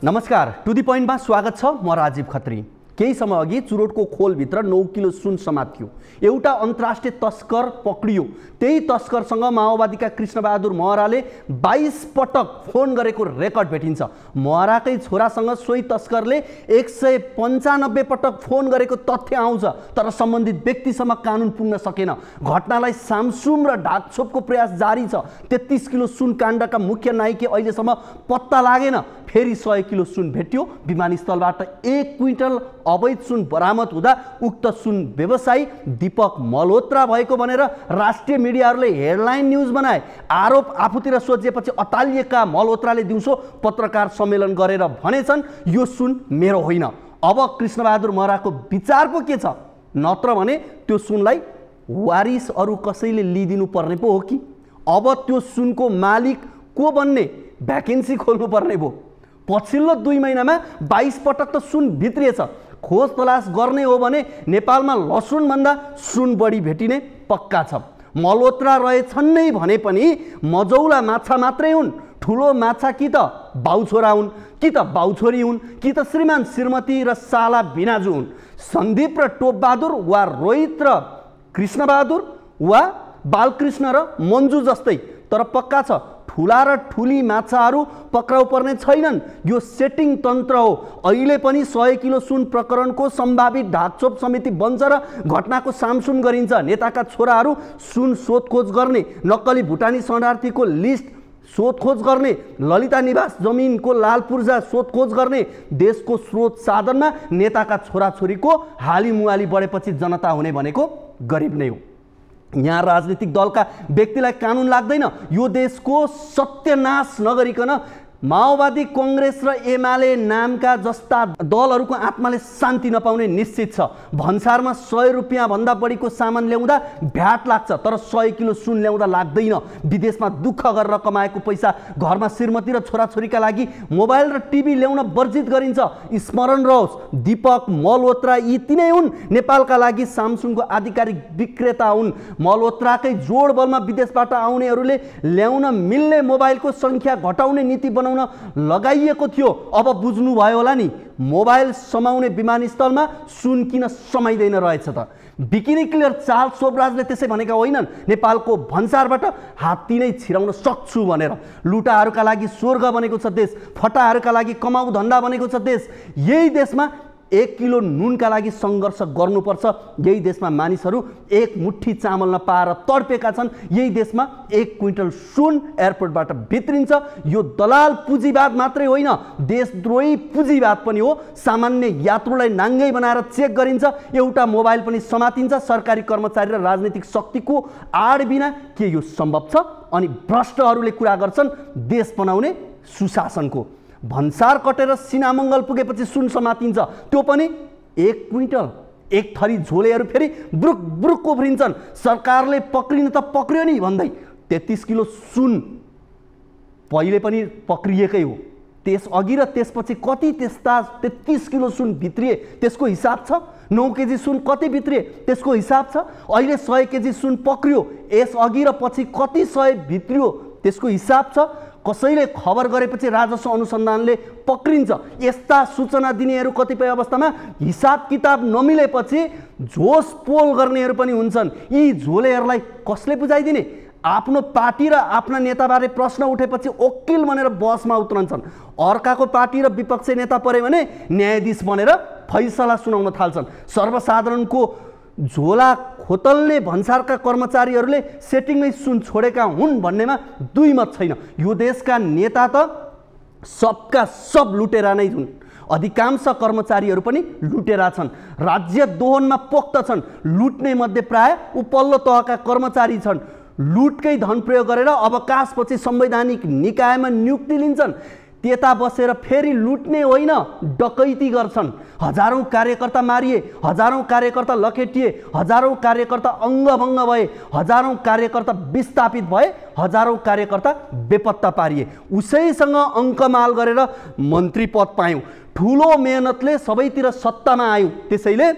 नमस्कार, टु दी पोइन्टमा स्वागत छ। म राजीव खत्री। केही समय अघि चुरोटको खोलभित्र 9 किलो सुन समातियो। एउटा अन्तर्राष्ट्रिय तस्कर पक्रियो। त्यही तस्करसँग माओवादीका कृष्णबहादुर महराले 22 पटक फोन गरेको रेकर्ड भेटिन्छ। महराकै छोरासँग सोही तस्करले 195 पटक फोन गरेको तथ्य आउँछ, तर सम्बन्धित व्यक्तिसम्म कानुन पुग्न सकेन। घटनालाई सामसुम र ढाकछोपको प्रयास जारी छ। 33 किलो सुन काण्डका मुख्य नायिके अहिलेसम्म पत्ता लागेन। फेरि 100 किलो सुन भेट्यो। विमानस्थलबाट 1 क्विन्टल अवैध सुन बरामद हुँदा उक्त सुन व्यवसायी दीपक मल्होत्रा भएको भनेर राष्ट्रिय मिडियाहरूले हेडलाइन न्युज बनाए। आरोप आफूतिर सोचिएपछि अतालिएका मल्होत्राले दिउँसो पत्रकार सम्मेलन गरेर भनेछन्, यो सुन मेरो होइन। अब कृष्णबहादुर महराको विचार पो के छ? नत्र भने त्यो सुनलाई वारिस अरू कसैले लिइदिनु पर्ने पो हो कि? अब त्यो सुनको मालिक को बन्ने भ्याकेन्सी खोल्नु पर्ने भो। पछिल्लो 2 महिनामा 22 पटक त सुन भित्रिएछ। खोज तलास गर्ने हो भने नेपालमा लसुन भन्दा सुन बढी भेटिने पक्का छ। मल्होत्रा रहेछन् नै भने पनि मजौला माछा मात्रै हुन्। ठुलो माछा कि त बाउछोरा हुन्, कि त बाउछोरी हुन्, कि त श्रीमान श्रीमती र साला बिनाजु हुन्। सन्दीप र टोपबहादुर वा रोहित र कृष्णबहादुर वा बालकृष्ण र मन्जु जस्तै। तर पक्का छ ठुला र ठुली माछाहरू पक्राउ पर्ने छैनन्। यो सेटिङ तन्त्र हो। अहिले पनि 100 किलो सुन प्रकरणको सम्भावित ढाकछोप समिति बन्छ र घटनाको सामसुम गरिन्छ। नेताका छोराहरू सुन सोधखोज गर्ने, नक्कली भुटानी शरणार्थीको लिस्ट सोधखोज गर्ने, ललिता निवास जमिनको लाल पूर्जा सोधखोज गर्ने। देशको स्रोत साधनमा नेताका छोराछोरीको हालीमुहाली बढेपछि जनता हुने भनेको गरिब नै हो। यहाँ राजनीतिक दलका व्यक्तिलाई कानुन लाग्दैन। यो देशको सत्यनाश नगरिकन माओवादी, कांग्रेस र एमाले नामका जस्ता दलहरूको आत्माले शान्ति नपाउने निश्चित छ। भन्सारमा 100 रुपियाँ भन्दा बढीको सामान ल्याउँदा भ्याट लाग्छ, तर 100 किलो सुन ल्याउँदा लाग्दैन। विदेशमा दुःख गरेर कमाएको पैसा घरमा श्रीमती र छोराछोरीका लागि मोबाइल र टिभी ल्याउन वर्जित गरिन्छ। स्मरण रहोस्, दीपक मल्होत्रा यी तिनै हुन्। नेपालका लागि सामसुङको आधिकारिक विक्रेता हुन्। मल्होत्राकै जोड बलमा विदेशबाट आउनेहरूले ल्याउन मिल्ने मोबाइलको सङ्ख्या घटाउने नीति लगाइएको थियो। अब बुझ्नु भयो होला नि, मोबाइल समाउने विमानस्थलमा सुन किन समाइदैन रहेछ त? बिकिनी क्लियर चार्ल्स सोबराजले त्यसै भनेका होइनन्, नेपालको भन्सारबाट हात्ती नै छिराउन सक्छु भनेर। लुटाहरूका लागि स्वर्ग बनेको छ देश, फटाहरूका लागि कमाउ धन्दा बनेको छ देश। यही देशमा 1 किलो नुनका लागि सङ्घर्ष गर्नुपर्छ। यही देशमा मानिसहरू 1 मुट्ठी चामल नपाएर तडपेका छन्। यही देशमा 1 क्विन्टल सुन एयरपोर्टबाट भित्रिन्छ। यो दलाल पुँजीवाद मात्रै होइन, देशद्रोही पुँजीवाद पनि हो। सामान्य यात्रुलाई नाङ्गै बनाएर चेक गरिन्छ। एउटा मोबाइल पनि समातिन्छ। सरकारी कर्मचारी र राजनीतिक शक्तिको आड बिना के यो सम्भव छ? अनि भ्रष्टहरूले कुरा गर्छन् देश बनाउने सुशासनको। भन्सार कटेर सिनामङ्गल पुगेपछि सुन समातिन्छ, त्यो पनि 1 क्विन्टल। 1 थरी झोलेहरू फेरि ब्रुक ब्रुक उफ्रिन्छन्। सरकारले पक्रिन त पक्रियो नि भन्दै 33 किलो सुन पहिले पनि पक्रिएकै हो। त्यस अघि र त्यसपछि कति त्यस्ता 33 किलो सुन भित्रिए त्यसको हिसाब छ। 9 केजी सुन कति भित्रिए त्यसको हिसाब छ। अहिले 100 केजी सुन पक्रियो, यस अघि र पछि कति 100 भित्रियो त्यसको हिसाब छ। कसैले खबर गरेपछि राजस्व अनुसन्धानले पक्रिन्छ। यस्ता सूचना दिनेहरू कतिपय अवस्थामा हिसाब किताब नमिलेपछि झोस पोल गर्नेहरू पनि हुन्छन्। यी झोलेहरूलाई कसले बुझाइदिने? आफ्नो पार्टी र आफ्ना नेताबारे प्रश्न उठेपछि वकिल बनेर बसमा उत्रन्छन्। अर्काको पार्टी र विपक्षी नेता परे भने न्यायाधीश बनेर फैसला सुनाउन थाल्छन्। सर्वसाधारणको झोला खोतल्ने भन्सारका कर्मचारीहरूले सेटिङमै सुन छोडेका हुन् भन्नेमा दुई मत छैन। यो देशका नेता त सबका सब लुटेरा नै हुन्। अधिकांश कर्मचारीहरू पनि लुटेरा छन्। राज्य दोहनमा पोख्त छन्। लुट्ने मध्ये प्राय उपल्लो तहका कर्मचारी छन्। लुटकै धन प्रयोग गरेर अवकाशपछि संवैधानिक निकायमा नियुक्ति लिन्छन्। त्यता बसेर फेरि लुट्ने होइन, डकैती गर्छन्। हजारौं कार्यकर्ता मारिए, हजारौं कार्यकर्ता लखेटिए, हजारौं कार्यकर्ता अङ्गभङ्ग भए, हजारौं कार्यकर्ता विस्थापित भए, हजारौं कार्यकर्ता बेपत्ता पारिए। उसैसँग अङ्कमाल गरेर मन्त्री पद पायौँ। ठुलो मेहनतले सबैतिर सत्तामा आयौँ। त्यसैले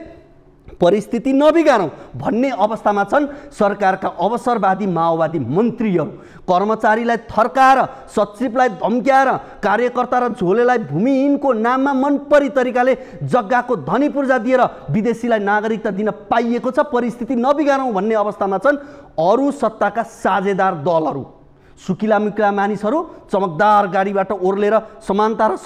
परिस्थिति नबिगारौँ भन्ने अवस्थामा छन् सरकारका अवसरवादी माओवादी मन्त्रीहरू। कर्मचारीलाई थर्काएर, सचिवलाई धम्क्याएर, कार्यकर्ता र झोलेलाई भूमिहीनको नाममा मनपरी तरिकाले जग्गाको धनी पूर्जा दिएर विदेशीलाई नागरिकता दिन पाइएको छ। परिस्थिति नबिगारौँ भन्ने अवस्थामा छन् अरू सत्ताका साझेदार दलहरू। सुकिला मुकिला मानिसहरू चमकदार गाडीबाट ओर्लेर समानता र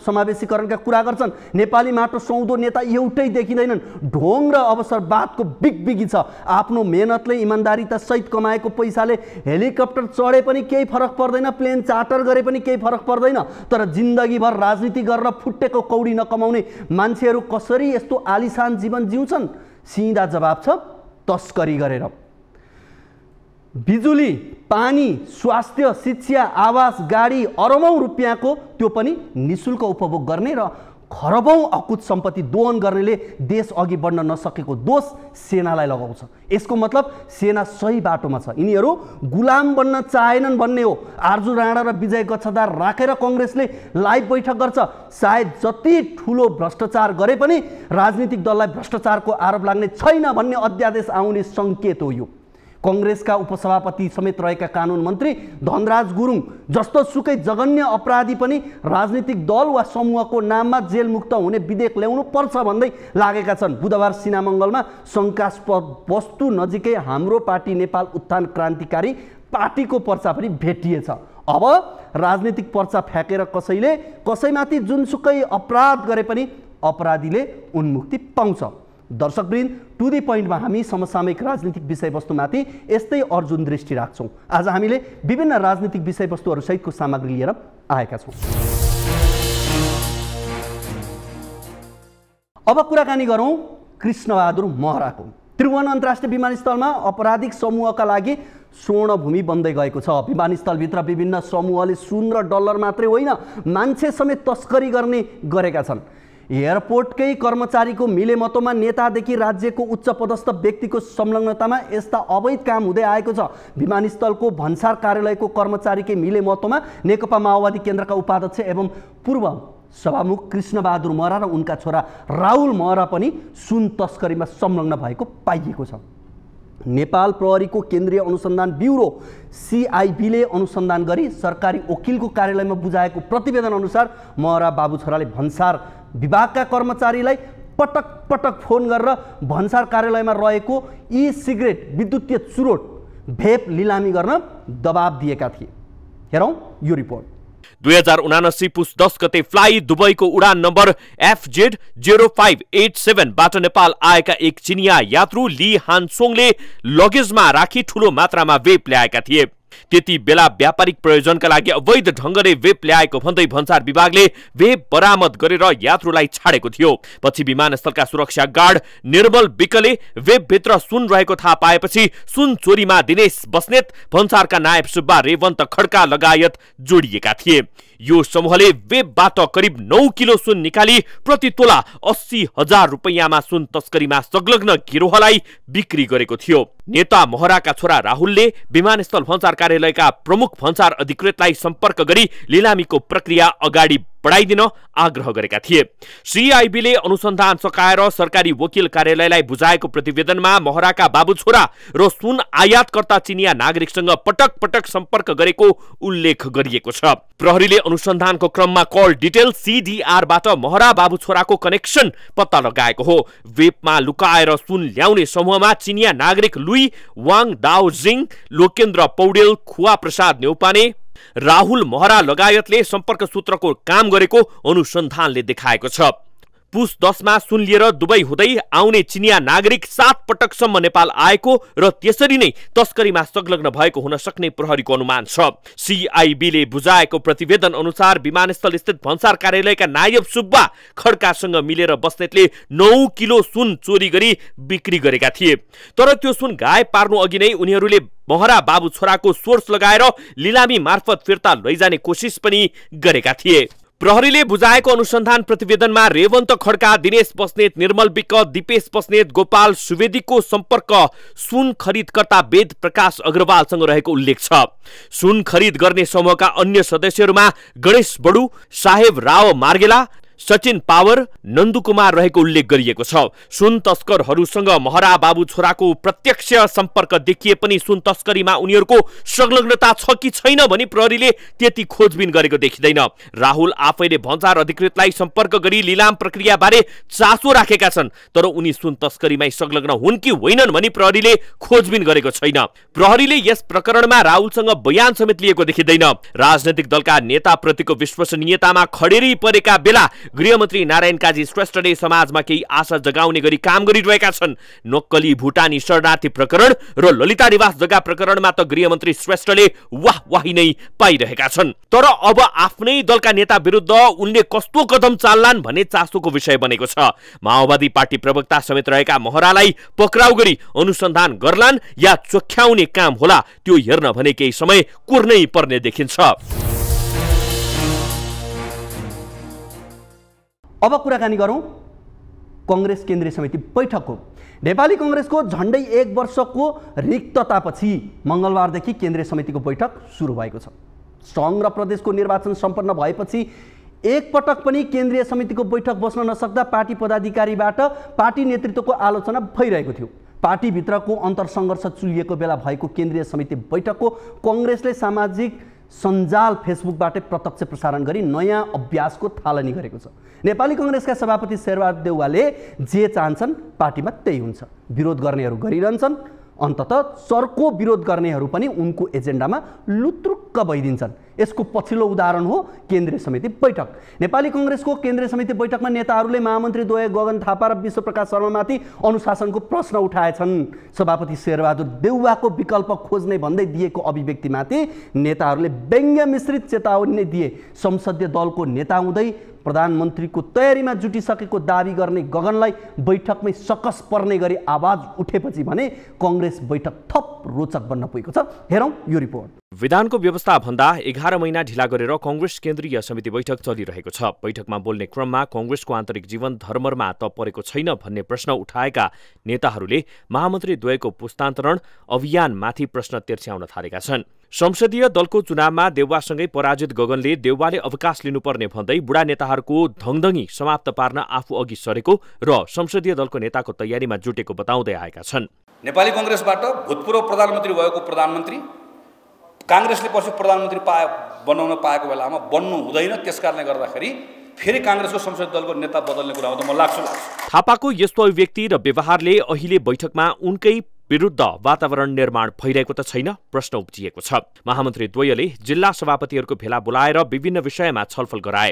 समावेशीकरणका कुरा गर्छन्। नेपाली माटो सुहाउँदो नेता एउटै देखिँदैनन्। ढोङ र अवसरवादको बिगबिगी छ। आफ्नो मेहनतले इमान्दारिता सहित कमाएको पैसाले हेलिकप्टर चढे पनि केही फरक पर्दैन, प्लेन चार्टर गरे पनि केही फरक पर्दैन। तर जिन्दगीभर राजनीति गरेर फुटेको कौडी नकमाउने मान्छेहरू कसरी यस्तो आलिशान जीवन जिउँछन्? सिधा जवाब छ, तस्करी गरेर। बिजुली, पानी, स्वास्थ्य, शिक्षा, आवास, गाडी अरबौं रुपियाँको त्यो पनि निशुल्क उपभोग गर्ने र खरबौं अकुत सम्पत्ति दोहन गर्नेले देश अघि बढ्न नसकेको दोष सेनालाई लगाउँछ। यसको मतलब सेना सही बाटोमा छ, यिनीहरू गुलाम बन्न चाहेनन् भन्ने हो। आर्जु राणा र विजय गच्छदार राखेर कांग्रेसले लाइभ बैठक गर्छ। सायद जति ठुलो भ्रष्टाचार गरे पनि राजनीतिक दललाई भ्रष्टाचारको आरोप लाग्ने छैन भन्ने अध्यादेश आउने संकेत हो यो। कांग्रेसका उपसभापति समेत रहेका कानुन मन्त्री धनराज गुरुङ जस्तो सुकै जघन्य अपराधी पनि राजनीतिक दल वा समूहको नाममा जेलमुक्त हुने विधेयक ल्याउनु पर्छ भन्दै लागेका छन्। बुधबार सिनामङ्गलमा शंकास्पद वस्तु नजिकै हाम्रो पार्टी नेपाल उत्थान क्रान्तिकारी पार्टीको पर्चा पनि भेटिएछ। अब राजनीतिक पर्चा फ्याँकेर कसैले कसैमाथि जुनसुकै अपराध गरे पनि अपराधीले उन्मुक्ति पाउँछ। दर्शकवृन्द, टु दी पोइन्टमा हामी समसामयिक राजनीतिक विषयवस्तुमाथि यस्तै अर्जुन दृष्टि राख्छौँ। आज हामीले विभिन्न राजनीतिक विषयवस्तुहरू सहितको सामग्री लिएर आएका छौँ। अब कुराकानी गरौँ कृष्णबहादुर महराको। त्रिभुवन अन्तर्राष्ट्रिय विमानस्थलमा आपराधिक समूहका लागि स्वर्णभूमि बन्दै गएको छ। विमानस्थलभित्र विभिन्न समूहले सुन र डलर मात्रै होइन, मान्छे समेत तस्करी गर्ने गरेका छन्। एयरपोर्टकै कर्मचारीको मिलेमतोमा नेतादेखि राज्यको उच्च पदस्थ व्यक्तिको संलग्नतामा यस्ता अवैध काम हुँदै आएको छ। विमानस्थलको भन्सार कार्यालयको कर्मचारीकै मिलेमतोमा नेकपा माओवादी केन्द्रका उपाध्यक्ष एवं पूर्व सभामुख कृष्णबहादुर महरा र उनका छोरा राहुल महरा पनि सुन तस्करीमा संलग्न भएको पाइएको छ। नेपाल प्रहरीको केन्द्रीय अनुसन्धान ब्युरो CIB ले अनुसन्धान गरी सरकारी वकिलको कार्यालयमा बुझाएको प्रतिवेदन अनुसार महरा बाबु छोराले भन्सार विभागका कर्मचारीलाई पटक पटक फोन गरेर भन्सार कार्यालयमा रहेको सिगरेट, विद्युतीय चुरोट, भेप लिलामी गर्न दबाब दिएका थिए। हेरौँ यो रिपोर्ट। 2079 पुस 10 गते फ्लाइ दुबईको उडान नम्बर FZ0587 बाट नेपाल आएका एक चिनिया यात्रु ली हानसोङले लगेजमा राखी ठूलो मात्रामा वेप ल्याएका थिए। त्यति बेला व्यापारिक प्रयोजनका लागि अवैध ढंगले वेप ल्याएको भन्दै भन्सार विभागले वेप बरामद गरेर यात्रुलाई छाडेको थियो। पछि विमानस्थलका सुरक्षा गार्ड निर्मल विकले वेप भित्र सुन रहेको थाहा पाएपछि सुन चोरीमा दिनेश बस्नेत, भन्सारका नायब सुब्बा, रेवन्त खड्का लगायत जोडिएका थिए। यो समूहले वेबबाट करिब 9 किलो सुन निकाली प्रति तोला 80,000 रुपैयाँमा सुन तस्करीमा संलग्न गिरोहलाई बिक्री गरेको थियो। नेता महराका छोरा राहुलले विमानस्थल भन्सार कार्यालयका प्रमुख भन्सार अधिकृतलाई सम्पर्क गरी लिलामीको प्रक्रिया अगाडि बढाइदिन आग्रह गरेका थिए। CIB ले अनुसन्धान सकाएर सरकारी वकिल कार्यालयलाई बुझाएको प्रतिवेदनमा महराका बाबु छोरा र सुन आयातकर्ता चिनिया नागरिकसँग पटक पटक सम्पर्क गरेको उल्लेख गरिएको छ। प्रहरीले अनुसन्धानको क्रममा कल डिटेल CDR बाट महरा बाबु छोराको कनेक्सन पत्ता लगाएको हो। वेपमा लुकाएर सुन ल्याउने समूहमा चिनिया नागरिक लुई वाङ दाओजिङ, लोकेन्द्र पौडेल, खुवा प्रसाद न्यौपाने, राहुल महरा लगायतले सम्पर्क सूत्रको काम गरेको अनुसन्धानले देखाएको छ। पुस 10 मा सुन लिएर दुबई हुँदै आउने चिनिया नागरिक 7 पटकसम्म नेपाल आएको र त्यसरी नै तस्करीमा संलग्न भएको हुन सक्ने प्रहरीको अनुमान छ। CIB ले बुझाएको प्रतिवेदन अनुसार विमानस्थल स्थित भन्सार कार्यालयका नायब सुब्बा खड्कासँग मिलेर बस्नेतले 9 किलो सुन चोरी गरी बिक्री गरेका थिए। तर त्यो सुन गायब पार्नु अघि नै उनीहरूले महरा बाबु छोराको सोर्स लगाएर लिलामी मार्फत फिर्ता लैजाने कोसिस पनि गरेका थिए। प्रहरीले बुझाएको अनुसन्धान प्रतिवेदनमा रेवन्त खड्का, दिनेश बस्नेत, निर्मल विक, दिपेश बस्नेत, गोपाल सुवेदीको सम्पर्क सुन खरिदकर्ता वेद प्रकाश अग्रवालसँग रहेको उल्लेख छ। सुन खरिद गर्ने समूहका अन्य सदस्यहरूमा गणेश बडु, साहेब राव मार्गेला, सचिन पावर, नन्दुकुमार रहेको उल्लेख गरिएको छ। सुन तस्करहरूसँग महरा बाबु छोराको प्रत्यक्ष सम्पर्क देखिए पनि सुन तस्करीमा उनीहरूको संलग्नता छ कि छैन भनी प्रहरीले त्यति खोजबिन गरेको देखिँदैन। राहुल आफैले भन्सार अधिकृतलाई सम्पर्क गरी लिलाम प्रक्रियाबारे चासो राखेका छन्, तर उनी सुन तस्करीमा संलग्न हुन् कि होइनन् भनी प्रहरीले खोजबिन गरेको छैन। प्रहरीले यस प्रकरणमा राहुलसँग बयान समेत लिएको देखिँदैन। राजनैतिक दलका नेताप्रतिको विश्वसनीयतामा खडेरी परेका बेला गृहमन्त्री नारायण काजी श्रेष्ठले समाजमा केही आशा जगाउने गरी काम गरिरहेका छन्। नक्कली भुटानी शरणार्थी प्रकरण र ललिता निवास जग्गा प्रकरणमा त गृहमन्त्री श्रेष्ठले वाहवाही नै पाइरहेका छन्। तर अब आफ्नै दलका नेता विरुद्ध उनले कस्तो कदम चाल्लान् भन्ने चासोको विषय बनेको छ। माओवादी पार्टी प्रवक्ता समेत रहेका महरालाई पक्राउ गरी अनुसन्धान गर्लान् या चोख्याउने काम होला, त्यो हेर्न भने केही समय कुर्नै पर्ने देखिन्छ। अब कुराकानी गरौँ कङ्ग्रेस केन्द्रीय समिति बैठकको। नेपाली कङ्ग्रेसको झन्डै 1 वर्षको रिक्ततापछि मङ्गलबारदेखि केन्द्रीय समितिको बैठक सुरु भएको छ। सङ्घ र प्रदेशको निर्वाचन सम्पन्न भएपछि एकपटक पनि केन्द्रीय समितिको बैठक बस्न नसक्दा पार्टी पदाधिकारीबाट पार्टी नेतृत्वको आलोचना भइरहेको थियो। पार्टीभित्रको अन्तरसङ्घर्ष चुलिएको बेला भएको केन्द्रीय समिति बैठकको कङ्ग्रेसले सामाजिक सञ्जाल फेसबुकबाटै प्रत्यक्ष प्रसारण गरी नयाँ अभ्यासको थालनी गरेको छ। नेपाली कङ्ग्रेसका सभापति शेरबहादुर देउवाले जे चाहन्छन् पार्टीमा त्यही हुन्छ। विरोध गर्नेहरू गरिरहन्छन्, अन्ततः चर्को विरोध गर्नेहरू पनि उनको एजेन्डामा लुत्रुक्क भइदिन्छन्। यसको पछिल्लो उदाहरण हो केन्द्रीय समिति बैठक। नेपाली कङ्ग्रेसको केन्द्रीय समिति बैठकमा नेताहरूले महामन्त्री द्वय गगन थापा र विश्वप्रकाश शर्मामाथि अनुशासनको प्रश्न उठाएछन्। सभापति शेरबहादुर देउवाको विकल्प खोज्ने भन्दै दिएको अभिव्यक्तिमाथि नेताहरूले व्यङ्ग्य मिश्रित चेतावनी दिए। संसदीय दलको नेता हुँदै प्रधानमन्त्रीको तयारीमा जुटिसकेको दावी गर्ने गगनलाई बैठकमै सकस पर्ने गरी आवाज उठेपछि भने कङ्ग्रेस बैठक थप रोचक बन्न पुगेको छ। हेरौँ यो रिपोर्ट। विधानको व्यवस्था भन्दा 11 महिना ढिला गरेर कङ्ग्रेस केन्द्रीय समिति बैठक चलिरहेको छ। बैठकमा बोल्ने क्रममा कङ्ग्रेसको आन्तरिक जीवन धर्मरमा त परेको छैन भन्ने प्रश्न उठाएका नेताहरूले महामन्त्री द्वयको पुस्तान्तरण अभियानमाथि प्रश्न तेर्स्याउन थालेका छन्। संसदीय दलको चुनावमा देउवासँगै पराजित गगनले देउवाले अवकाश लिनुपर्ने भन्दै बुढा नेताहरूको धङधङी समाप्त पार्न आफू अघि सरेको र संसदीय दलको नेताको तयारीमा जुटेको बताउँदै आएका छन्। नेपाली कङ्ग्रेसबाट भूतपूर्व प्रधानमन्त्री भएको प्रधानमन्त्री काङ्ग्रेसले पछि प्रधानमन्त्री बनाउन पाएको बेलामा बन्नु हुँदैन। त्यसकारणले गर्दाखेरि फेरि काङ्ग्रेसको संसदीय दलको नेता बदल्ने कुरामा त म लाग्छु। थापाको यस्तो अभिव्यक्ति र व्यवहारले अहिले बैठकमा उनकै विरुद्ध वातावरण निर्माण भइरहेको त छैन, प्रश्न उब्जिएको छ। महामन्त्री द्वयले जिल्ला सभापतिहरूको भेला बोलाएर विभिन्न विषयमा छलफल गराए।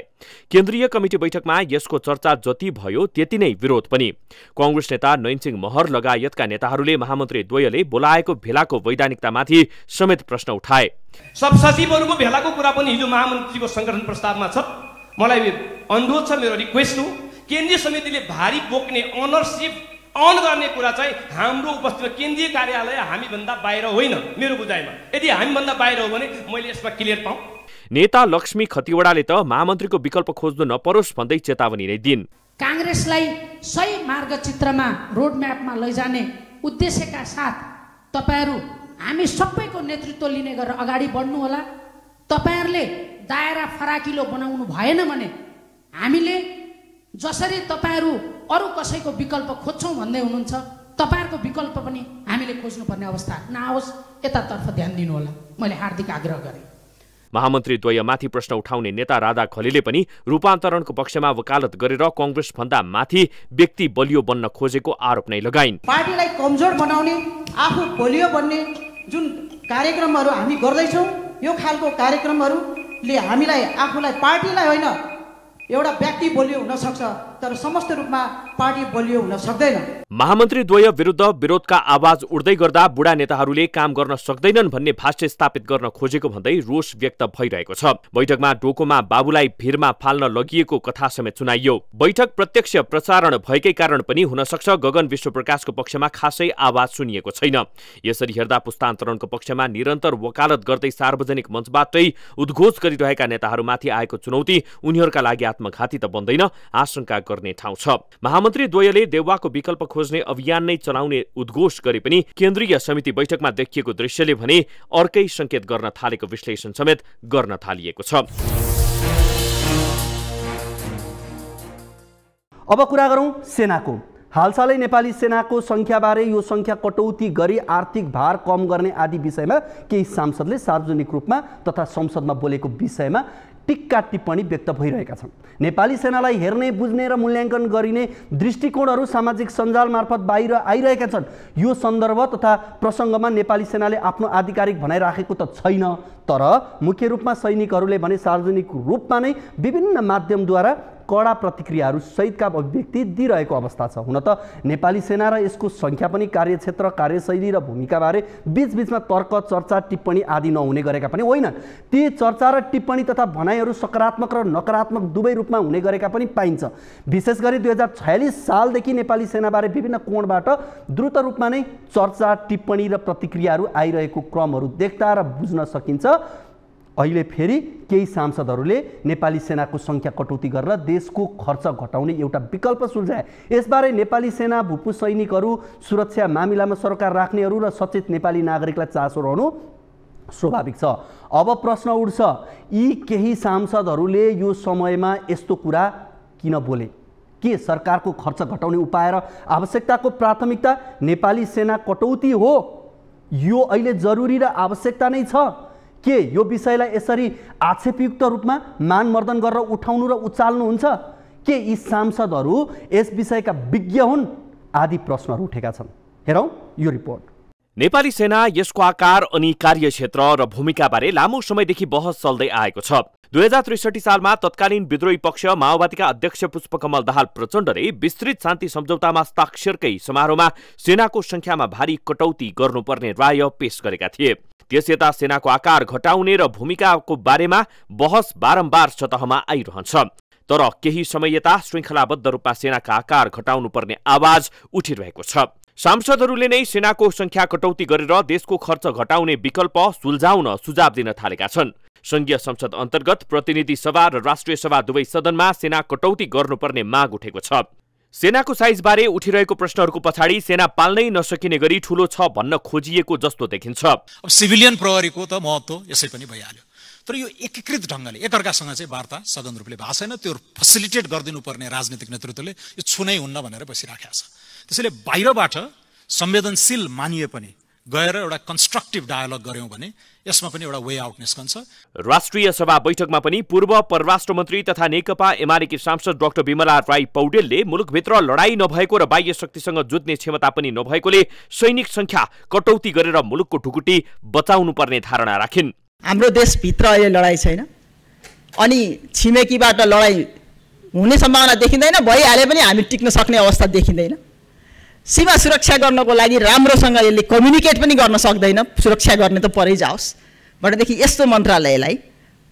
केन्द्रीय कमिटी बैठकमा यसको चर्चा जति भयो त्यति नै विरोध पनि। कङ्ग्रेस नेता नयनसिंह महर लगायतका नेताहरूले महामन्त्री द्वयले बोलाएको भेलाको वैधानिकतामाथि समेत प्रश्न उठाए। सब सचिवहरूको भेलाको कुरा पनि हिजो महामन्त्रीको संगठन प्रस्तावमा छ। मलाई अनुरोध छ, मेरो रिक्वेस्ट हो, केन्द्रीय समितिले भारी बोक्ने अनरसिप अन गर्ने कुरा चाहिँ हाम्रो उपस्थितिमा केन्द्रीय कार्यालय हामीभन्दा बाहिर होइन। मेरो बुझाइमा यदि हामीभन्दा बाहिर हो भने मैले यसमा क्लियर पाऊँ। नेता लक्ष्मी खतिवडाले त महामन्त्रीको विकल्प खोज्नु नपरोस् भन्दै चेतावनी नै दिन्। काङ्ग्रेसलाई सही मार्गचित्रमा रोडम्यापमा लैजाने उद्देश्यका साथ तपाईँहरू हामी सबैको नेतृत्व लिने गरेर अगाडि बढ्नु होला। तपाईँहरूले दायरा फराकिलो बनाउनु भएन भने हामीले जसरी तपाईँहरू अरू कसैको विकल्प खोज्छौँ भन्दै हुनुहुन्छ, तपाईँहरूको विकल्प पनि हामीले खोज्नुपर्ने अवस्था नआओस्, यतातर्फ ध्यान दिनु होला। मैले हार्दिक आग्रह गरेँ। महामन्त्री द्वयमाथि प्रश्न उठाउने नेता राधा खलीले पनि रूपान्तरणको पक्षमा वकालत गरेर कङ्ग्रेसभन्दा माथि व्यक्ति बलियो बन्न खोजेको आरोप नै लगाइन्। पार्टीलाई कमजोर बनाउने, आफू बलियो बन्ने जुन कार्यक्रमहरू हामी गर्दैछौँ, यो खालको कार्यक्रमहरूले हामीलाई आफूलाई पार्टीलाई होइन एउटा व्यक्ति बलियो हुन सक्छ, तर समस्त रूपमा पार्टी बलियो हुन सक्दैन। महामन्त्री द्वय विरुद्ध विरोधका आवाज उड्दै गर्दा बुढा नेताहरूले काम गर्न सक्दैनन् भन्ने भाष्य स्थापित गर्न खोजेको भन्दै रोष व्यक्त भइरहेको छ। बैठकमा डोकोमा बाबुलाई भिरमा फाल्न लगिएको कथा समेत सुनाइयो। बैठक प्रत्यक्ष प्रसारण भएकै कारण पनि हुन सक्छ गगन विश्वप्रकाशको पक्षमा खासै आवाज सुनिएको छैन। यसरी हेर्दा पुस्तान्तरणको पक्षमा निरन्तर वकालत गर्दै सार्वजनिक मञ्चबाटै उद्घोष गरिरहेका नेताहरूमाथि आएको चुनौती उनीहरूका लागि आत्मघाती त बन्दैन, आशंका गर्ने ठाउँ छ। महामन्त्री द्वयले देउवाको विकल्प खोज्ने अभियान नै चलाउने उद्घोष गरे पनि केन्द्रीय समिति बैठकमा देखिएको दृश्यले भने अर्कै संकेत गर्न थालेको विश्लेषण समेत गर्न थालिएको छ। अब कुरा गरौँ सेनाको। हालसालै नेपाली सेनाको सङ्ख्याबारे यो सङ्ख्या कटौती गरी आर्थिक भार कम गर्ने आदि विषयमा केही सांसदले सार्वजनिक रूपमा तथा संसदमा बोलेको विषयमा टिक्का टिप्पणी व्यक्त भइरहेका छन्। नेपाली सेनालाई हेर्ने, बुझ्ने र मूल्याङ्कन गरिने दृष्टिकोणहरू सामाजिक सञ्जाल मार्फत बाहिर आइरहेका छन्। यो सन्दर्भ तथा प्रसङ्गमा नेपाली सेनाले आफ्नो आधिकारिक भनाइ राखेको त छैन, तर मुख्य रूपमा सैनिकहरूले भने सार्वजनिक रूपमा नै विभिन्न माध्यमद्वारा कडा प्रतिक्रियाहरू सहितका अभिव्यक्ति दिइरहेको अवस्था छ। हुन त नेपाली सेना र यसको सङ्ख्या पनि कार्यक्षेत्र, कार्यशैली र भूमिकाबारे बीचबीचमा तर्क, चर्चा, टिप्पणी आदि नहुने गरेका पनि होइनन्। ती चर्चा र टिप्पणी तथा भनाइहरू सकारात्मक र नकारात्मक दुवै रूपमा हुने गरेका पनि पाइन्छ। विशेष गरी 2046 सालदेखि नेपाली सेनाबारे विभिन्न कोणबाट द्रुत रूपमा नै चर्चा, टिप्पणी र प्रतिक्रियाहरू आइरहेको क्रमहरू देख्दा र बुझ्न सकिन्छ। अहिले फेरि केही सांसदहरूले नेपाली सेनाको सङ्ख्या कटौती गरेर देशको खर्च घटाउने एउटा विकल्प सुझाए। यसबारे नेपाली सेना, भूपू सैनिकहरू, सुरक्षा मामिलामा सरकार राख्नेहरू र सचेत नेपाली नागरिकलाई चासो रहनु स्वाभाविक छ। अब प्रश्न उठ्छ, यी केही सांसदहरूले यो समयमा यस्तो कुरा किन बोले? के सरकारको खर्च घटाउने उपाय र आवश्यकताको प्राथमिकता नेपाली सेना कटौती हो? यो अहिले जरुरी र आवश्यकता नै छ? के यो विषयलाई यसरी आक्षेपयुक्त रूपमा मानमर्दन गरेर उठाउनु र उचाल्नुहुन्छ? के यी सांसदहरू यस विषयका विज्ञ हुन्? आदि प्रश्नहरू उठेका छन्। हेरौँ यो रिपोर्ट। नेपाली सेना, यसको आकार अनि कार्यक्षेत्र र भूमिकाबारे लामो समयदेखि बहस चल्दै आएको छ। 2063 सालमा तत्कालीन विद्रोही पक्ष माओवादीका अध्यक्ष पुष्पकमल दाहाल प्रचण्डले विस्तृत शान्ति सम्झौतामा हस्ताक्षरकै समारोहमा सेनाको संख्यामा भारी कटौती गर्नुपर्ने राय पेश गरेका थिए। त्यसयता सेनाको आकार घटाउने र भूमिकाको बारेमा बहस बारम्बार सतहमा आइरहन्छ। तर केही समय यता श्रृङ्खलाबद्ध रूपमा सेनाका आकार घटाउनुपर्ने आवाज उठिरहेको छ। सांसदहरूले नै सेनाको संख्या कटौती गरेर देशको खर्च घटाउने विकल्प सुल्झाउन सुझाव दिन थालेका छन्। संघीय संसद अन्तर्गत प्रतिनिधि सभा र राष्ट्रिय सभा दुवै सदनमा सेना कटौती गर्नुपर्ने माग उठेको छ। सेनाको साइजबारे उठिरहेको प्रश्नहरूको पछाडि सेना पाल्नै नसकिने गरी ठूलो छ भन्न खोजिएको जस्तो देखिन्छ। अब सिभिलियन प्रहरीको त महत्त्व यसै पनि भइहाल्यो, तर यो एकीकृत ढङ्गले एकअर्कासँग चाहिँ वार्ता सघन रूपले भएको छैन। त्यो फेसिलिटेट गरिदिनुपर्ने राजनीतिक नेतृत्वले यो छुनै हुन्न भनेर बसिराखेको छ। त्यसैले बाहिरबाट संवेदनशील मानिए पनि गएर एउटा कन्स्ट्रक्टिभ डायलग गर्यौं भने यसमा पनि एउटा वे आउट निस्कन्छ। राष्ट्रिय सभा बैठकमा पनि पूर्व परराष्ट्र मन्त्री तथा नेकपा एमालेकी सांसद डाक्टर विमला राई पौडेलले मुलुकभित्र लडाई नभएको र बाह्य शक्तिसँग जुझ्ने क्षमता पनि नभएकोले सैनिक संख्या कटौती गरेर मुलुकको ढुकुटी बचाउनु पर्ने धारणा राखिन्। हाम्रो देशभित्र अहिले लडाई छैन अनि छिमेकीबाट लडाई हुने सम्भावना देखिँदैन, भइहाले पनि हामी टिक्न सक्ने अवस्था देखिँदैन। सीमा सुरक्षा गर्नको लागि राम्रोसँग यसले कम्युनिकेट पनि गर्न सक्दैन, सुरक्षा गर्ने त परै जाओस् भनेदेखि यस्तो मन्त्रालयलाई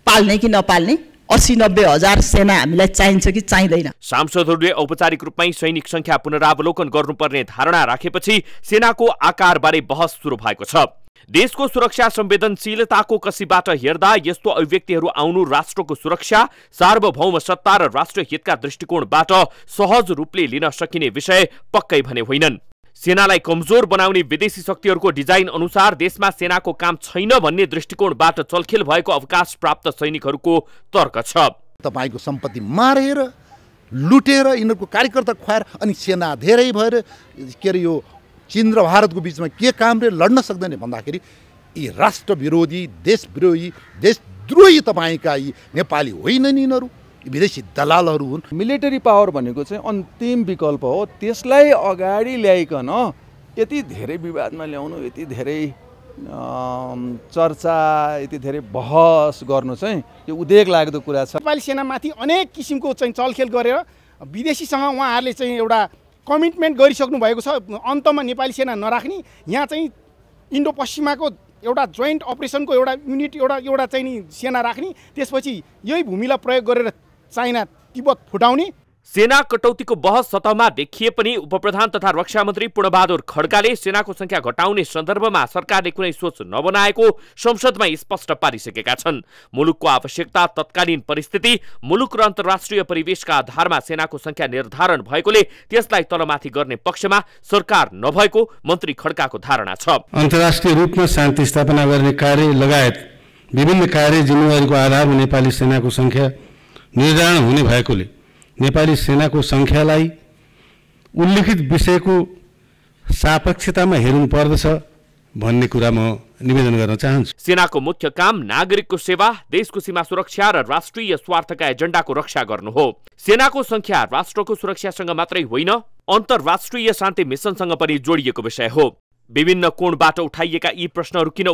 पाल्ने कि नपाल्ने 80-90 हजार सेना हामीलाई चाहिन्छ कि चाहिँदैन? सांसदहरूले औपचारिक रूपमै सैनिक संख्या पुनरावलोकन गर्नुपर्ने धारणा राखेपछि सेनाको आकारबारे बहस सुरु भएको छ। देशको सुरक्षा संवेदनशीलताको कसीबाट हेर्दा यस्तो अभिव्यक्तिहरू आउनु राष्ट्रको सुरक्षा, सार्वभौम सत्ता र राष्ट्रिय हितका दृष्टिकोणबाट सहज रूपले लिन सकिने विषय पक्कै भने होइनन्। सेनालाई कमजोर बनाउने विदेशी शक्तिहरूको डिजाइन अनुसार देशमा सेनाको काम छैन भन्ने दृष्टिकोणबाट चलखेल भएको अवकाश प्राप्त सैनिकहरूको तर्क छ। तपाईको सम्पत्ति मारेर लुटेर यिनीहरूको कार्यकर्ता खुवाएर अनि सेना धेरै भएर के अरे यो चीन र भारतको बीचमा के कामले लड्न सक्दैन भन्दाखेरि यी राष्ट्र विरोधी, देश विरोधी, देशद्रोही तपाईँका यी नेपाली होइनन्, यिनीहरू विदेशी दलालहरू हुन्। मिलिटरी पावर भनेको चाहिँ अन्तिम विकल्प हो। त्यसलाई अगाडि ल्याइकन यति धेरै विवादमा ल्याउनु, यति धेरै चर्चा, यति धेरै बहस गर्नु चाहिँ यो उद्वेग लाग्दो कुरा छ। नेपाली सेनामाथि अनेक किसिमको चाहिँ चलखेल गरेर विदेशीसँग उहाँहरूले चाहिँ एउटा कमिटमेन्ट गरिसक्नु भएको छ। अन्तमा नेपाली सेना नराख्ने, यहाँ चाहिँ इन्डो पश्चिमाको एउटा जोइन्ट अपरेसनको एउटा युनिट एउटा चाहिँ नि सेना राख्ने, त्यसपछि यही भूमिलाई प्रयोग गरेर चाइना तिब्बत फुटाउने। सेना कटौतीको बहस सतहमा देखिए पनि उपप्रधान तथा रक्षा मन्त्री पूर्णबहादुर खड्काले सेनाको संख्या घटाउने सन्दर्भमा सरकारले कुनै सोच नबनाएको संसदमा स्पष्ट पारिसकेका छन्। मुलुकको आवश्यकता, तत्कालीन परिस्थिति, मुलुक र अन्तर्राष्ट्रिय परिवेशका आधारमा सेनाको संख्या निर्धारण भएकोले त्यसलाई तलमाथि गर्ने पक्षमा सरकार नभएको मन्त्री खड्काको धारणा छ। अन्तर्राष्ट्रिय रूपमा शान्ति स्थापना गर्ने कार्य लगायत विभिन्न कार्य जिम्मेवारीको आधारमा नेपाली सेनाको संख्या निर्धारण हुने भएकोले नेपाली सेनाको सङ्ख्यालाई उल्लेखित विषयको सापेक्षतामा हेर्नु पर्दछ भन्ने कुरा म निवेदन गर्न चाहन्छु। सेनाको मुख्य काम नागरिकको सेवा, देशको सीमा सुरक्षा र राष्ट्रिय स्वार्थका एजेन्डाको रक्षा गर्नु हो। सेनाको संख्या राष्ट्रको सुरक्षासँग मात्रै होइन, अन्तर्राष्ट्रिय शान्ति मिसनसँग पनि जोडिएको विषय हो। विभिन्न कोणबाट उठाइएका यी प्रश्नहरू किन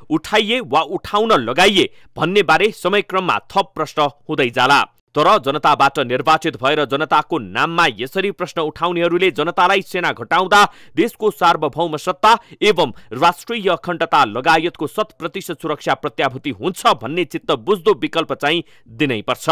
उठाइए वा उठाउन लगाइए भन्ने बारे समयक्रममा थप प्रश्न हुँदै जाला। तर जनताबाट निर्वाचित भएर जनताको नाममा यसरी प्रश्न उठाउनेहरूले जनतालाई सेना घटाउँदा देशको सार्वभौम सत्ता एवं राष्ट्रिय अखण्डता लगायतको 100% सुरक्षा प्रत्याभूति हुन्छ भन्ने चित्त बुझ्दो विकल्प चाहिँ दिनै पर्छ।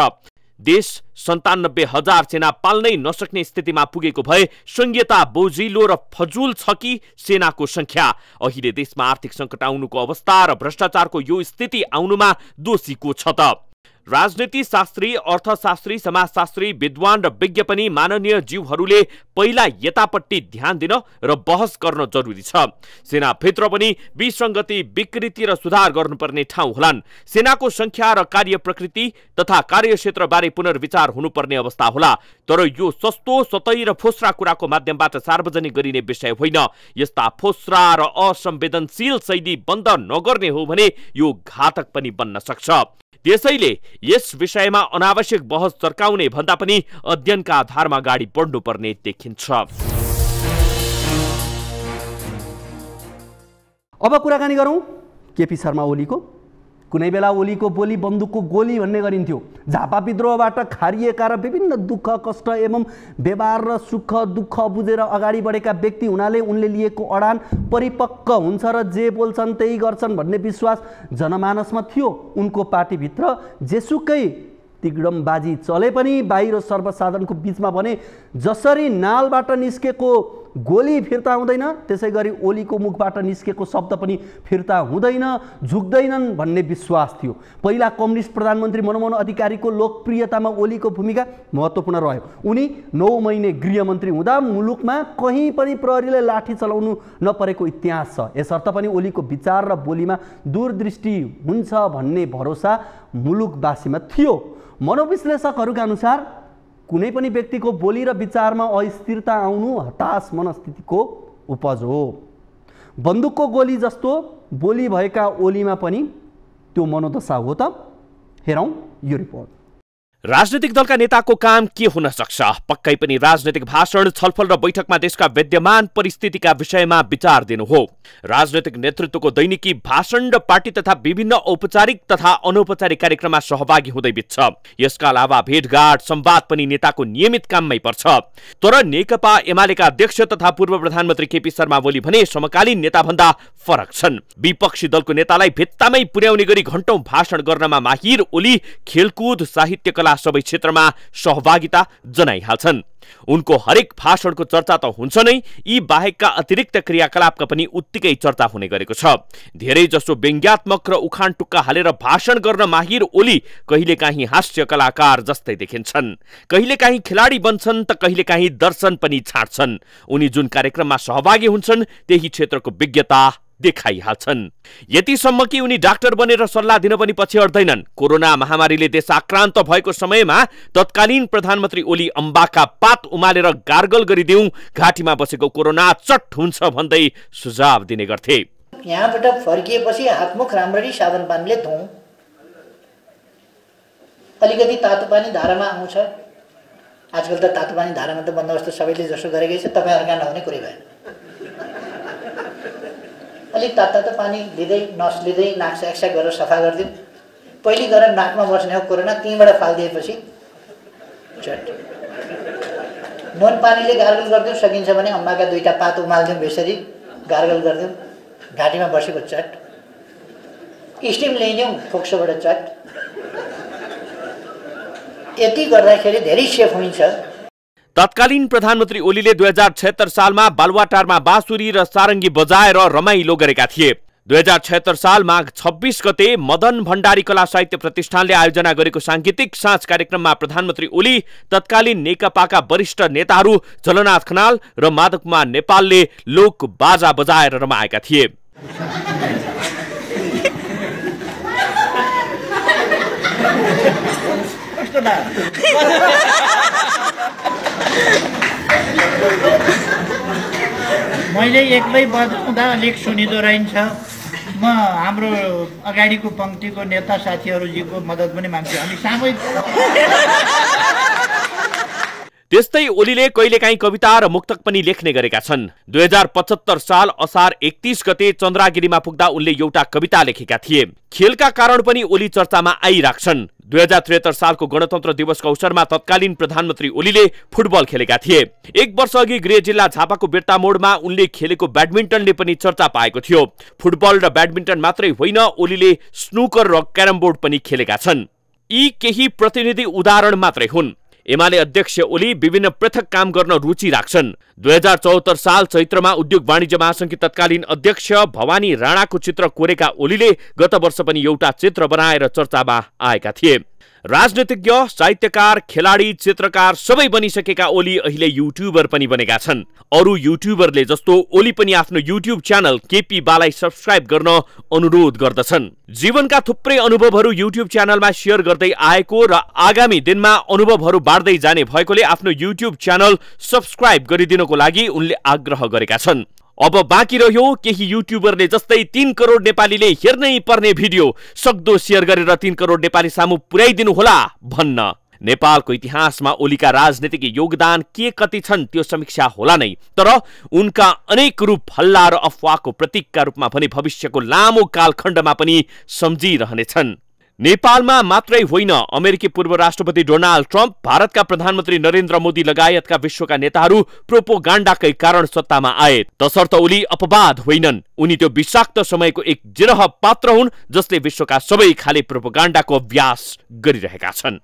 देश 97,000 सेना पाल्नै नसक्ने स्थितिमा पुगेको भए संघीयता बोझिलो र फजुल छ कि सेनाको संख्या? अहिले देशमा आर्थिक सङ्कट आउनुको अवस्था र भ्रष्टाचारको यो स्थिति आउनुमा दोषी को छ त? राजनीति शास्त्री, अर्थशास्त्री, समाजशास्त्री, विद्वान र विज्ञ पनि माननीय जीवहरूले पहिला यतापट्टि ध्यान दिन र बहस गर्न जरुरी छ। सेनाभित्र पनि विसङ्गति, विकृति र सुधार गर्नुपर्ने ठाउँ होलान्। सेनाको संख्या र कार्य प्रकृति तथा कार्यक्षेत्रबारे पुनर्विचार हुनुपर्ने अवस्था होला। तर यो सस्तो, सतै र फोस्रा कुराको माध्यमबाट सार्वजनिक गरिने विषय होइन। यस्ता फोस्रा र असंवेदनशील शैली बन्द नगर्ने हो भने यो घातक पनि बन्न सक्छ। त्यसैले यस विषयमा अनावश्यक बहस चर्काउने भन्दा पनि अध्ययनका आधारमा अगाडि बढ्नुपर्ने देखिन्छ। अब कुराकानी गरौँ केपी शर्मा ओलीको। कुनै बेला ओलीको बोली बन्दुकको गोली भन्ने गरिन्थ्यो। झापा विद्रोहबाट खारिएका र विभिन्न दुःख कष्ट एवं व्यवहार र सुख दुःख बुझेर अगाडि बढेका व्यक्ति हुनाले उनले लिएको अडान परिपक्व हुन्छ र जे बोल्छन् त्यही गर्छन् भन्ने विश्वास जनमानसमा थियो। उनको पार्टीभित्र जेसुकै तिग्डमबाजी चले पनि बाहिर सर्वसाधारणको बीचमा भने जसरी नालबाट निस्केको गोली फिर्ता हुँदैन त्यसै गरी ओलीको मुखबाट निस्केको शब्द पनि फिर्ता हुँदैन, झुक्दैनन् भन्ने विश्वास थियो। पहिला कम्युनिस्ट प्रधानमन्त्री मनमोहन अधिकारीको लोकप्रियतामा ओलीको भूमिका महत्त्वपूर्ण रह्यो। उनी 9 महिने गृहमन्त्री हुँदा मुलुकमा कहीँ पनि प्रहरीले लाठी चलाउनु नपरेको इतिहास छ। यसर्थ पनि ओलीको विचार र बोलीमा दूरदृष्टि हुन्छ भन्ने भरोसा मुलुकवासीमा थियो। मनोविश्लेषकहरूका अनुसार कुनै पनि व्यक्तिको बोली र विचारमा अस्थिरता आउनु हताश मनस्थितिको उपज हो। बन्दुकको गोली जस्तो बोली भएका ओलीमा पनि त्यो मनोदशा हो त? हेरौँ यो रिपोर्ट। राजनीतिक दलका नेताको काम के हुन सक्छ? पक्कै पनि राजनीतिक भाषण, छलफल र बैठकमा देशका विद्यमान परिस्थितिका विषयमा विचार दिनु हो। राजनीतिक नेतृत्वको दैनिकी भाषण र पार्टी तथा विभिन्न औपचारिक तथा अनौपचारिक कार्यक्रममा सहभागी हुँदै बित्छ। यसका अलावा भेटघाट, संवाद पनि नेताको नियमित काममै पर्छ। तर नेकपा एमालेका अध्यक्ष तथा पूर्व प्रधानमन्त्री केपी शर्मा ओली भने समकालीन नेताभन्दा फरक छन्। विपक्षी दलको नेतालाई भित्तामै पुर्याउने गरी घण्टौं भाषण गर्नमा माहिर ओली खेलकुद, साहित्य, कला सबै क्षेत्रमा सहभागिता जनाइहाल्छन्। उनको हरेक भाषणको चर्चा त हुन्छ नै, यी बाहेकका अतिरिक्त क्रियाकलापका पनि उत्तिकै चर्चा हुने गरेको छ। धेरै जसो व्यङ्ग्यात्मक र उखान टुक्का हालेर भाषण गर्न माहिर ओली कहिलेकाहीँ हास्य कलाकार जस्तै देखिन्छन्। कहिलेकाहीँ खेलाडी बन्छन् त कहिलेकाहीँ दर्शन पनि छाड्छन्। उनी जुन कार्यक्रममा सहभागी हुन्छन् त्यही क्षेत्रको विज्ञता देखाइहाल्छन्। यतिसम्म कि उनी डाक्टर बनेर सल्लाह दिन पनि पछि हट्दैनन्। कोरोना महामारीले देश आक्रान्त भएको समयमा तत्कालीन प्रधानमन्त्री ओली अम्बाका पात उमालेर गार्गल गरिदिउँ, घाँटीमा बसेको कोरोना चट हुन्छ भन्दै सुझाव दिने गर्थे। यहाँबाट फर्किएपछि हातमुख राम्ररी साबुन पानीले धुँ, अलिकति तातो पानी धारामा आउँछ। आजकल त तातो पानी धारामा त बन्दोबस्त सबैले जसो गरेकै छ, तपाईँहरूका नहुने कुरै भएन। अलिक तातो पानी लिँदै नस लिँदै नाक स्याक गरेर सफा गरिदिउँ। पहिले गएर नाकमा बस्ने हो कोरोना, त्यहीँबाट फालिदिएपछि चट नुन पानीले गार्गल गरिदिउँ। सकिन्छ भने अम्माका 2टा पात उमालिदिउँ, बेसरी गार्गल गरिदिउँ, घाँटीमा बसेको चट। स्टिम ल्याइदिउँ फोक्सोबाट चट। यति गर्दाखेरि धेरै सेफ हुन्छ। तत्कालीन प्रधानमन्त्री ओलीले 2076 सालमा बालुवाटारमा बाँसुरी र सारङ्गी बजाएर रमाइलो गरेका थिए। 2076 साल माघ 26 गते मदन भण्डारी कला साहित्य प्रतिष्ठानले आयोजना गरेको सांगीतिक साँझ कार्यक्रममा प्रधानमन्त्री ओली, तत्कालीन नेकपाका वरिष्ठ नेताहरू झलनाथ खनाल र माधव कुमार नेपालले लोक बाजा बजाएर रमाएका थिए। मैले एक्लै बजाउँदा अलिक सुनिँदो रहन्छ। म हाम्रो अगाडिको पङ्क्तिको नेता साथीहरूजीको मद्दत पनि माग्छु। हामी सामूहिक त्यस्तै ओलीले कहिलेकाहीँ कविता र मुक्तक पनि लेख्ने गरेका छन्। 2075 साल असार 31 गते चन्द्रागिरीमा पुग्दा उनले एउटा कविता लेखेका थिए। खेलका कारण पनि ओली चर्चामा आइराख्छन्। 2073 सालको गणतन्त्र दिवसको अवसरमा तत्कालीन प्रधानमन्त्री ओलीले फुटबल खेलेका थिए। एक वर्ष अघि गृह जिल्ला झापाको बिर्ता मोडमा उनले खेलेको ब्याडमिन्टनले पनि चर्चा पाएको थियो। फुटबल र ब्याडमिन्टन मात्रै होइन, ओलीले स्नुकर र क्यारम बोर्ड पनि खेलेका छन्। यी केही प्रतिनिधि उदाहरण मात्रै हुन्। एमाले अध्यक्ष ओली विभिन्न पृथक काम गर्न रुचि राख्छन्। 2074 साल चैत्रमा उद्योग वाणिज्य महासंघकी तत्कालीन अध्यक्ष भवानी राणाको चित्र कोरेका ओलीले गत वर्ष पनि एउटा चित्र बनाएर चर्चामा आएका थिए। राजनीतिज्ञ, साहित्यकार, खेलाडी, चित्रकार सबै बनिसकेका ओली अहिले युट्युबर पनि बनेका छन्। अरू युट्युबरले जस्तो ओली पनि आफ्नो युट्युब च्यानल केपी बालाई सब्स्क्राइब गर्न अनुरोध गर्दछन्। जीवनका थुप्रै अनुभवहरू युट्युब च्यानलमा शेयर गर्दै आएको र आगामी दिनमा अनुभवहरू बाँड्दै जाने भएकोले आफ्नो युट्युब च्यानल सब्स्क्राइब गरिदिनको लागि उनले आग्रह गरेका छन्। अब बाँकी रह्यो केही युट्युबरले जस्तै 3 करोड नेपालीले हेर्नै पर्ने भिडियो सक्दो शेयर गरेर 3 करोड नेपाली सामु पुर्याइदिनु होला भन्न। नेपालको इतिहासमा ओलीका राजनीतिक योगदान के कति छन् त्यो समीक्षा होला नै, तर उनका अनेक रूप हल्ला र अफवाहको प्रतीकका रूपमा भने भविष्यको लामो कालखण्डमा पनि सम्झिरहनेछन्। नेपालमा मात्रै होइन, अमेरिकी पूर्व राष्ट्रपति डोनाल्ड ट्रम्प, भारतका प्रधानमन्त्री नरेन्द्र मोदी लगायतका विश्वका नेताहरू प्रोपोगाण्डाकै कारण सत्तामा आए। तसर्थ ओली अपवाद होइनन्। उनी त्यो विषाक्त समयको एक जिरह पात्र हुन् जसले विश्वका सबै खाले प्रोपोगाण्डाको अभ्यास गरिरहेका छन्।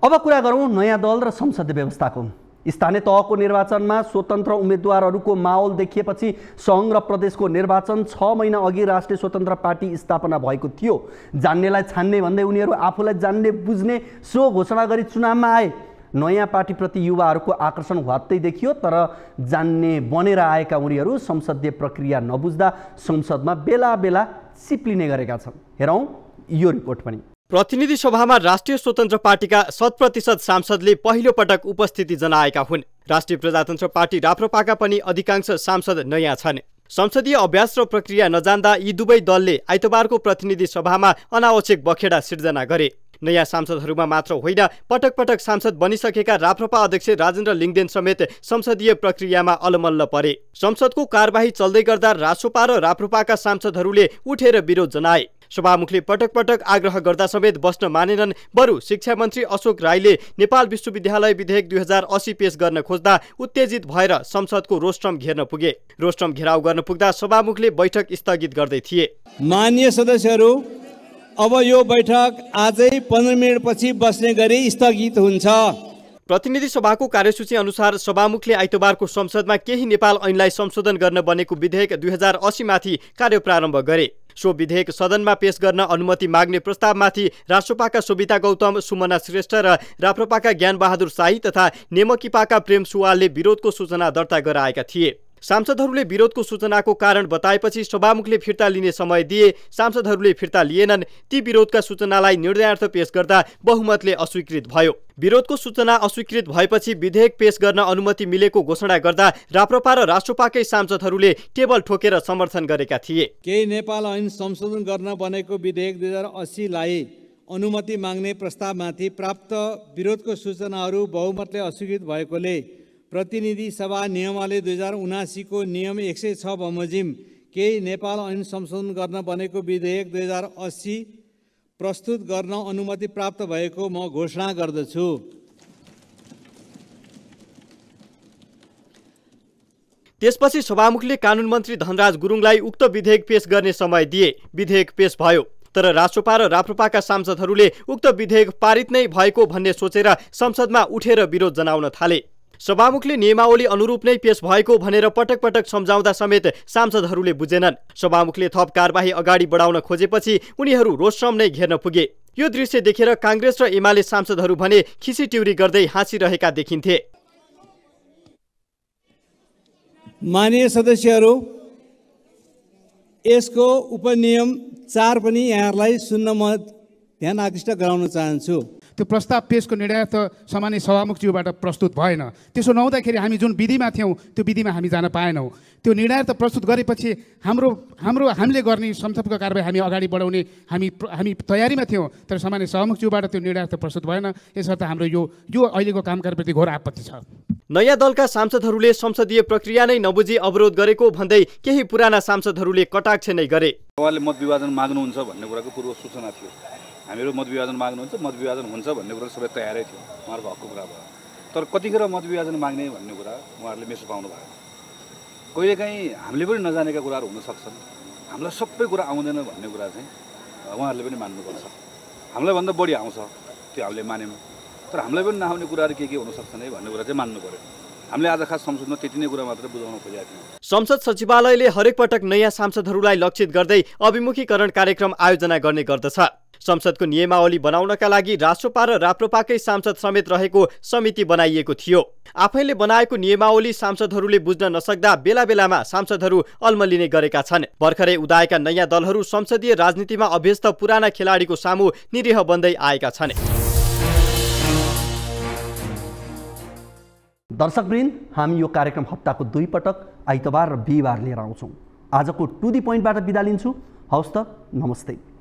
अब कुरा गरौँ नयाँ दल र संसदीय व्यवस्थाको। स्थानीय तहको निर्वाचनमा स्वतन्त्र उम्मेद्वारहरूको माहौल देखिएपछि सङ्घ र प्रदेशको निर्वाचन 6 महिना अघि राष्ट्रिय स्वतन्त्र पार्टी स्थापना भएको थियो। जान्नेलाई छान्ने भन्दै उनीहरू आफूलाई जान्ने बुझ्ने सो घोषणा गरी चुनावमा आए। नयाँ पार्टीप्रति युवाहरूको आकर्षण वात्तै देखियो, तर जान्ने बनेर आएका उनीहरू संसदीय प्रक्रिया नबुझ्दा संसदमा बेला बेला चिप्लिने गरेका छन्। हेरौँ यो रिपोर्ट पनि। प्रतिनिधि सभामा राष्ट्रिय स्वतन्त्र पार्टीका 100% सांसदले पहिलो पटक उपस्थिति जनाएका हुन्। राष्ट्रिय प्रजातन्त्र पार्टी राप्रपाका पनि अधिकांश सांसद नयाँ छन्। संसदीय अभ्यास र प्रक्रिया नजान्दा यी दुवै दलले आइतबारको प्रतिनिधि सभामा अनावश्यक बखेडा सिर्जना गरे। नयाँ सांसदहरूमा मात्र होइन, पटक पटक सांसद बनिसकेका राप्रपा अध्यक्ष राजेन्द्र लिङदेन समेत संसदीय प्रक्रियामा अलमल्ल परे। संसदको कार्यवाही चल्दै गर्दा रासोपा र राप्रपाका सांसदहरूले उठेर विरोध जनाए। सभामुखले पटक पटक आग्रह गर्दा समेत बस्न मानेनन्। बरु शिक्षा मन्त्री अशोक राईले नेपाल विश्वविद्यालय विधेयक 2080 पेश गर्न खोज्दा उत्तेजित भएर संसदको रोस्ट्रम घेर्न पुगे। रोस्ट्रम घेराउ गर्न पुग्दा सभामुखले बैठक स्थगित गर्दै थिए। माननीय सदस्यहरू, अब यो बैठक आजै 15 मिनेटपछि बस्ने गरी स्थगित हुन्छ। प्रतिनिधि सभाको कार्यसूची अनुसार सभामुखले आइतबारको संसदमा केही नेपाल ऐनलाई संशोधन गर्न बनेको विधेयक 2080 माथि कार्य प्रारम्भ गरे। सो विधेयक सदनमा पेश गर्न अनुमति माग्ने प्रस्तावमाथि रासोपाका सोभिता गौतम, सुमना श्रेष्ठ र राप्रपाका ज्ञानबहादुर शाही तथा नेमकिपाका प्रेम सुवालले विरोधको सूचना दर्ता गराएका थिए। सांसदहरूले विरोधको सूचनाको कारण बताएपछि सभामुखले फिर्ता लिने समय दिए। सांसदहरूले फिर्ता लिएनन्। ती विरोधका सूचनालाई निर्णयार्थ पेश गर्दा बहुमतले अस्वीकृत भयो। विरोधको सूचना अस्वीकृत भएपछि विधेयक पेश गर्न अनुमति मिलेको घोषणा गर्दा राप्रपा र राष्ट्रपाकै सांसदहरूले टेबल ठोकेर समर्थन गरेका थिए। केही नेपाल ऐन संशोधन गर्न बनेको विधेयक 2080 लाई अनुमति माग्ने प्रस्तावमाथि प्राप्त विरोधको सूचनाहरू बहुमतले अस्वीकृत भएकोले प्रतिनिधि सभा नियमावली 2079 को नियम 106 बमोजिम केही नेपाल ऐन संशोधन गर्न बनेको विधेयक 2080 प्रस्तुत गर्न अनुमति प्राप्त भएको म घोषणा गर्दछु। त्यसपछि सभामुखले कानुन मन्त्री धनराज गुरुङलाई उक्त विधेयक पेश गर्ने समय दिए। विधेयक पेश भयो, तर रासोपा र राप्रपाका सांसदहरूले उक्त विधेयक पारित नै भएको भन्ने सोचेर संसदमा उठेर विरोध जनाउन थाले। सभामुखले नियमावली अनुरूप नै पेश भएको भनेर पटक पटक सम्झाउँदा समेत सांसदहरूले बुझेनन्। सभामुखले थप कार्यवाही अगाडि बढाउन खोजेपछि उनीहरू रोस्ट्रम नै घेर्न पुगे। यो दृश्य देखेर कांग्रेस र एमाले सांसदहरू भने खिसीटिउरी गर्दै हाँसिरहेका देखिन्थे। माननीय सदस्यहरू, यसको उपनियम 4 पनि यहाँहरूलाई सुन्न म ध्यान आकृष्ट गराउन चाहन्छु। त्यो प्रस्ताव पेशको निर्णय त सामान्य सभामुखज्यूबाट प्रस्तुत भएन। त्यसो नहुँदाखेरि हामी जुन विधिमा थियौँ त्यो विधिमा हामी जान पाएनौँ। त्यो निर्णय त प्रस्तुत गरेपछि हामीले गर्ने संसदको कारबाही हामी अगाडि बढाउने हामी तयारीमा थियौँ, तर सामान्य सभामुखज्यूबाट त्यो निर्णय त प्रस्तुत भएन। यसर्थ हाम्रो यो अहिलेको काम कार्यप्रति घोर आपत्ति छ। नयाँ दलका सांसदहरूले संसदीय प्रक्रिया नै नबुझी अवरोध गरेको भन्दै केही पुराना सांसदहरूले कटाक्ष नै गरे। उहाँले मत विभाजन माग्नुहुन्छ भन्ने कुराको पूर्व सूचना थियो। हामीहरू मत विभाजन माग्नुहुन्छ, मत विभाजन हुन्छ भन्ने कुरा सबै तयारै थियो, उहाँहरूको हकको कुरा भयो। तर कतिखेर मत विभाजन माग्ने भन्ने कुरा उहाँहरूले मेसो पाउनु भयो। कहिलेकाहीँ हामीले पनि नजानेका कुराहरू हुन सक्छन्, हामीलाई सबै कुरा आउँदैन भन्ने कुरा चाहिँ उहाँहरूले पनि मान्नुपर्छ। हामीलाई भन्दा बढी आउँछ त्यो हामीले मानेनौँ, तर हामीलाई पनि नआउने कुराहरू के हुन सक्छन् है भन्ने कुरा चाहिँ मान्नु पर्यो। हामीले आज खास संसदमा त्यति नै कुरा मात्र बुझाउन खोजेका थियौँ। संसद सचिवालयले हरेक पटक नयाँ सांसदहरूलाई लक्षित गर्दै अभिमुखीकरण कार्यक्रम आयोजना गर्ने गर्दछ। संसदको नियमावली बनाउनका लागि राष्ट्रपा र राप्रपाकै सांसद समेत रहेको समिति बनाइएको थियो। आफैले बनाएको नियमावली सांसदहरूले बुझ्न नसक्दा बेला बेलामा सांसदहरू अल्मलिने गरेका छन्। भर्खरै उदाएका नयाँ दलहरू संसदीय राजनीतिमा अभ्यस्त पुराना खेलाडीको सामु निरीह बन्दै आएका छन्। दर्शकवृन्द, हामी यो कार्यक्रम हप्ताको 2 पटक आइतबार र बिहिबार लिएर आउँछौँ। आजको टु दी पोइन्टबाट बिदा लिन्छु। हवस् त, नमस्ते।